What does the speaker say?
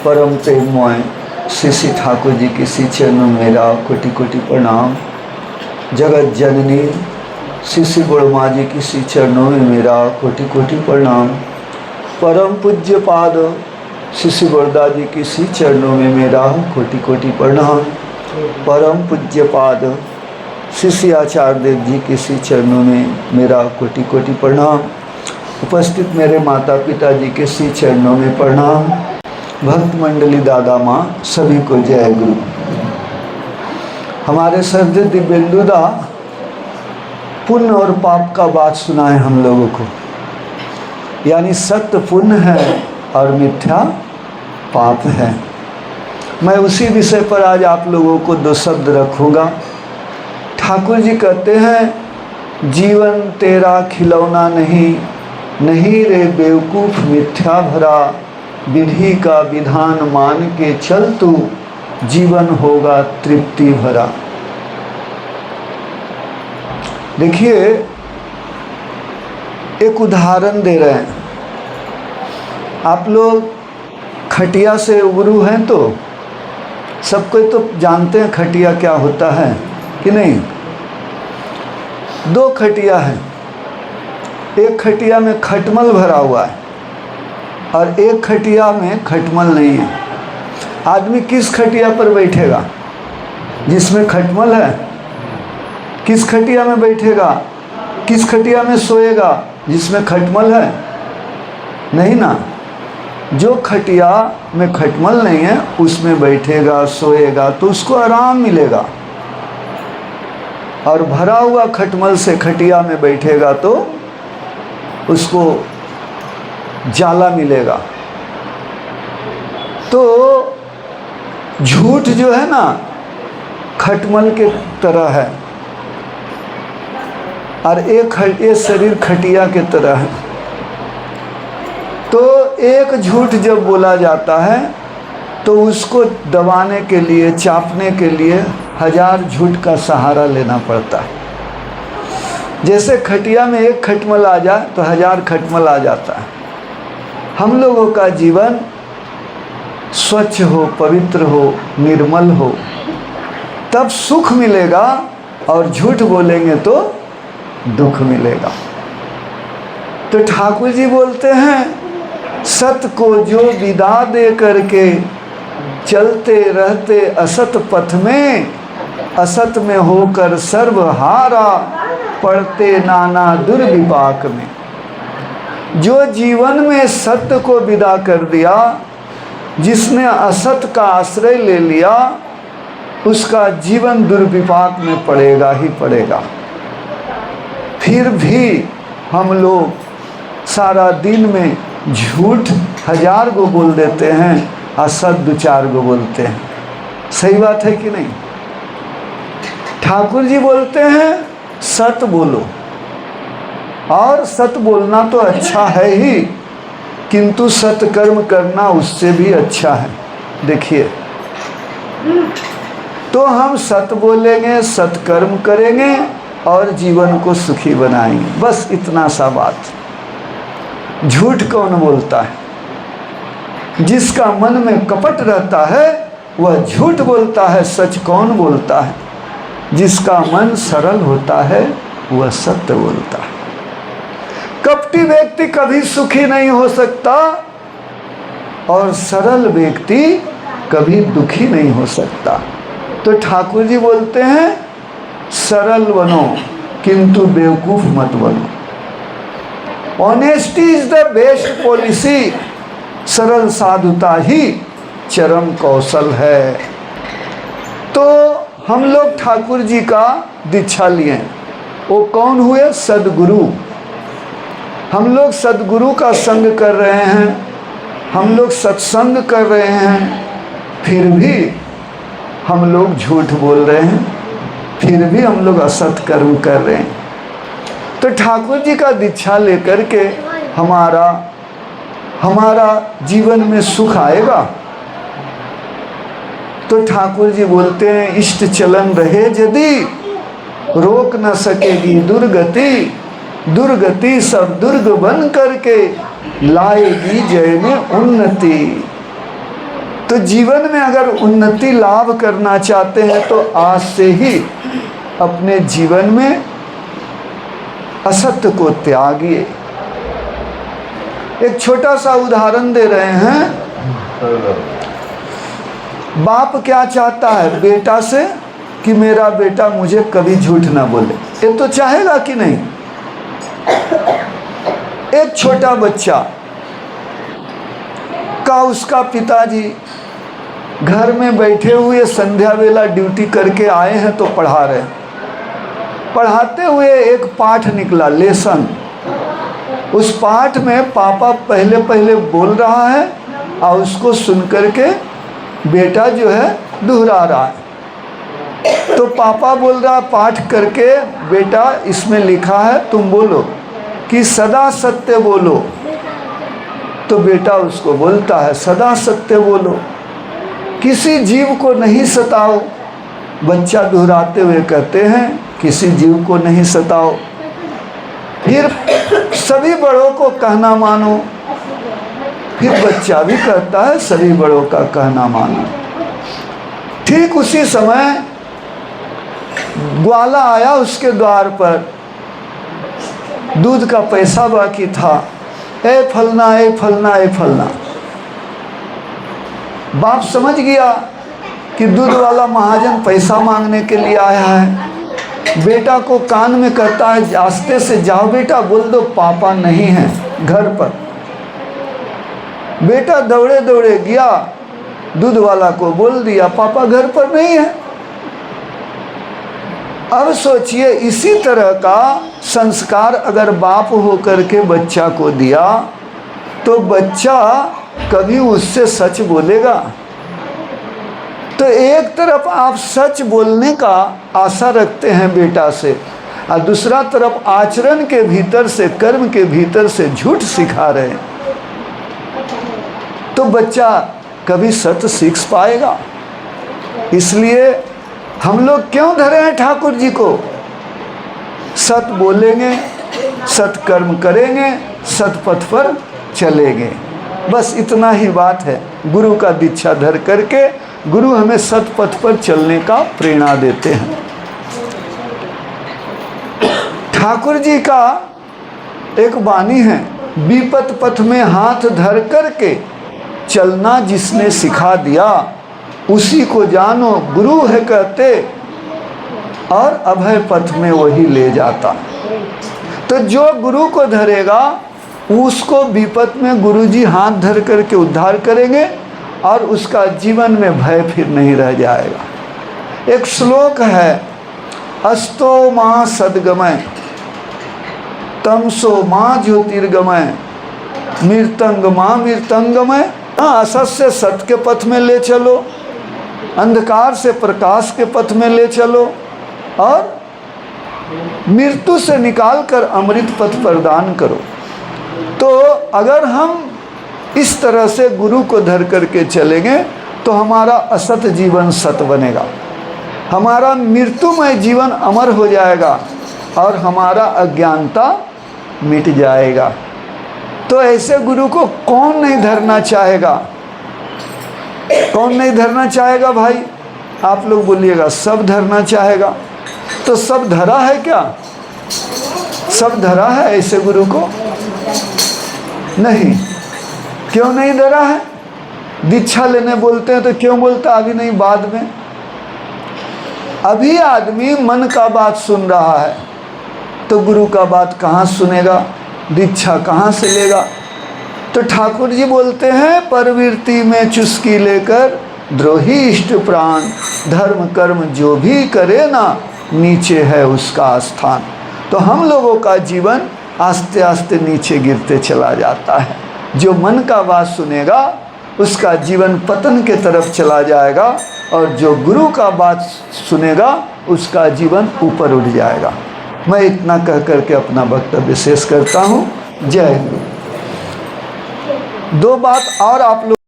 परम प्रेममय श्री श्री ठाकुर जी के श्री चरणों में मेरा कोटि कोटि प्रणाम। जगत जननी श्री श्री गुरुमा जी की श्री चरणों में मेरा कोटि कोटि प्रणाम। परम पूज्य पाद श्री श्री गुरुदास जी की श्री चरणों में मेरा कोटि कोटि प्रणाम। परम पूज्य पाद श्री श्री आचार्य देव जी के श्री चरणों में मेरा कोटि कोटि प्रणाम। उपस्थित मेरे माता पिता जी के श्री चरणों में प्रणाम। भक्त मंडली दादा माँ सभी को जय गुरु। हमारे श्रद्धेय दिव्येंदु दा पुण्य और पाप का बात सुनाए हम लोगों को, यानी सत्य पुण्य है और मिथ्या पाप है। मैं उसी विषय पर आज आप लोगों को दो शब्द रखूँगा। ठाकुर जी कहते हैं, जीवन तेरा खिलौना नहीं, नहीं रे बेवकूफ़ मिथ्या भरा, विधि का विधान मान के चल तू, जीवन होगा तृप्ति भरा। देखिए, एक उदाहरण दे रहे हैं। आप लोग खटिया से उबरू हैं तो सब कोई तो जानते हैं खटिया क्या होता है कि नहीं। दो खटिया हैं, एक खटिया में खटमल भरा हुआ है और एक खटिया में खटमल नहीं है। आदमी किस खटिया पर बैठेगा? जिसमें खटमल है। किस खटिया में बैठेगा? किस खटिया में सोएगा? जिसमें खटमल है? नहीं ना। जो खटिया में खटमल नहीं है उसमें बैठेगा सोएगा तो उसको आराम मिलेगा, और भरा हुआ खटमल से खटिया में बैठेगा तो उसको जाला मिलेगा। तो झूठ जो है ना खटमल के तरह है और एक शरीर खटिया के तरह है। तो एक झूठ जब बोला जाता है तो उसको दबाने के लिए, चापने के लिए हजार झूठ का सहारा लेना पड़ता है। जैसे खटिया में एक खटमल आ जाए तो हजार खटमल आ जाता है। हम लोगों का जीवन स्वच्छ हो, पवित्र हो, निर्मल हो, तब सुख मिलेगा, और झूठ बोलेंगे तो दुख मिलेगा। तो ठाकुर जी बोलते हैं, सत को जो विदा दे करके चलते रहते असत पथ में, असत में होकर सर्वहारा पढ़ते नाना दुर्विपाक में। जो जीवन में सत्य को विदा कर दिया, जिसने असत का आश्रय ले लिया, उसका जीवन दुर्विपाक में पड़ेगा ही पड़ेगा। फिर भी हम लोग सारा दिन में झूठ हजार को बोल देते हैं, असत दो चार को बोलते हैं। सही बात है कि नहीं? ठाकुर जी बोलते हैं सत बोलो, और सत बोलना तो अच्छा है ही, किंतु सत्कर्म करना उससे भी अच्छा है। देखिए, तो हम सत बोलेंगे, सत्कर्म करेंगे और जीवन को सुखी बनाएंगे। बस इतना सा बात। झूठ कौन बोलता है? जिसका मन में कपट रहता है वह झूठ बोलता है। सच कौन बोलता है? जिसका मन सरल होता है वह सत्य बोलता है। कपटी व्यक्ति कभी सुखी नहीं हो सकता और सरल व्यक्ति कभी दुखी नहीं हो सकता। तो ठाकुर जी बोलते हैं, सरल बनो किंतु बेवकूफ मत बनो। Honesty is the best policy. सरल साधुता ही चरम कौशल है। तो हम लोग ठाकुर जी का दीक्षा लिए। वो कौन हुए? सद्गुरु। हम लोग सद्गुरु का संग कर रहे हैं, हम लोग सत्संग कर रहे हैं, फिर भी हम लोग झूठ बोल रहे हैं, फिर भी हम लोग असत कर्म कर रहे हैं। तो ठाकुर जी का दीक्षा लेकर के हमारा जीवन में सुख आएगा। तो ठाकुर जी बोलते हैं, इष्ट चलन रहे यदि, रोक न सकेगी दुर्गति, दुर्गति सब दुर्ग बन करके लाएगी जय में उन्नति। तो जीवन में अगर उन्नति लाभ करना चाहते हैं तो आज से ही अपने जीवन में असत्य को त्यागिए। एक छोटा सा उदाहरण दे रहे हैं। बाप क्या चाहता है बेटा से कि मेरा बेटा मुझे कभी झूठ ना बोले, ये तो चाहेगा कि नहीं। एक छोटा बच्चा का उसका पिताजी घर में बैठे हुए संध्या वेला ड्यूटी करके आए हैं तो पढ़ा रहे हैं। पढ़ाते हुए एक पाठ निकला, लेसन। उस पाठ में पापा पहले पहले बोल रहा है और उसको सुन करके बेटा जो है दोहरा रहा है। तो पापा बोल रहा पाठ करके, बेटा इसमें लिखा है तुम बोलो कि सदा सत्य बोलो। तो बेटा उसको बोलता है सदा सत्य बोलो, किसी जीव को नहीं सताओ। बच्चा दोहराते हुए कहते हैं किसी जीव को नहीं सताओ। फिर सभी बड़ों को कहना मानो। फिर बच्चा भी कहता है सभी बड़ों का कहना मानो। ठीक उसी समय ग्वाला आया उसके द्वार पर, दूध का पैसा बाकी था। ए फलना, ए फलना, ए फलना। बाप समझ गया कि दूध वाला महाजन पैसा मांगने के लिए आया है। बेटा को कान में कहता है आस्ते से जाओ बेटा, बोल दो पापा नहीं है घर पर। बेटा दौड़े दौड़े गया, दूध वाला को बोल दिया पापा घर पर नहीं है। अब सोचिए इसी तरह का संस्कार अगर बाप होकर के बच्चा को दिया तो बच्चा कभी उससे सच बोलेगा। तो एक तरफ आप सच बोलने का आशा रखते हैं बेटा से और दूसरा तरफ आचरण के भीतर से, कर्म के भीतर से झूठ सिखा रहे हैं, तो बच्चा कभी सत्य सीख पाएगा। इसलिए हम लोग क्यों धरे हैं ठाकुर जी को? सत्य बोलेंगे, सत्य कर्म करेंगे, सत्य पथ पर चलेंगे, बस इतना ही बात है। गुरु का दीक्षा धर करके गुरु हमें सत्य पथ पर चलने का प्रेरणा देते हैं। ठाकुर जी का एक वाणी है, विपत पथ में हाथ धर करके चलना जिसने सिखा दिया उसी को जानो गुरु है कहते, और अभय पथ में वही ले जाता। तो जो गुरु को धरेगा उसको विपत में गुरु जी हाथ धर करके उद्धार करेंगे और उसका जीवन में भय फिर नहीं रह जाएगा। एक श्लोक है, अस्तो माँ सद्गमय तमसो माँ ज्योतिर्गमय मृतंग माँ मृतंगमय। असत से सत्य के पथ में ले चलो, अंधकार से प्रकाश के पथ में ले चलो और मृत्यु से निकाल कर अमृत पथ प्रदान करो। तो अगर हम इस तरह से गुरु को धर करके चलेंगे तो हमारा असत जीवन सत बनेगा, हमारा मृत्युमय जीवन अमर हो जाएगा और हमारा अज्ञानता मिट जाएगा। तो ऐसे गुरु को कौन नहीं धरना चाहेगा? कौन नहीं धरना चाहेगा भाई? आप लोग बोलिएगा सब धरना चाहेगा। तो सब धरा है क्या? सब धरा है ऐसे गुरु को? नहीं। क्यों नहीं धरा है? दीक्षा लेने बोलते हैं तो क्यों बोलता अभी नहीं बाद में? अभी आदमी मन का बात सुन रहा है तो गुरु का बात कहाँ सुनेगा, दीक्षा कहाँ से लेगा? तो ठाकुर जी बोलते हैं प्रवृत्ति में चुस्की लेकर द्रोही इष्ट प्राण, धर्म कर्म जो भी करे ना नीचे है उसका स्थान। तो हम लोगों का जीवन आस्ते आस्ते नीचे गिरते चला जाता है। जो मन का बात सुनेगा उसका जीवन पतन के तरफ चला जाएगा और जो गुरु का बात सुनेगा उसका जीवन ऊपर उठ जाएगा। मैं इतना कह करके अपना वक्तव्य शेष करता हूँ। जय हिंद। दो बात और आप लोग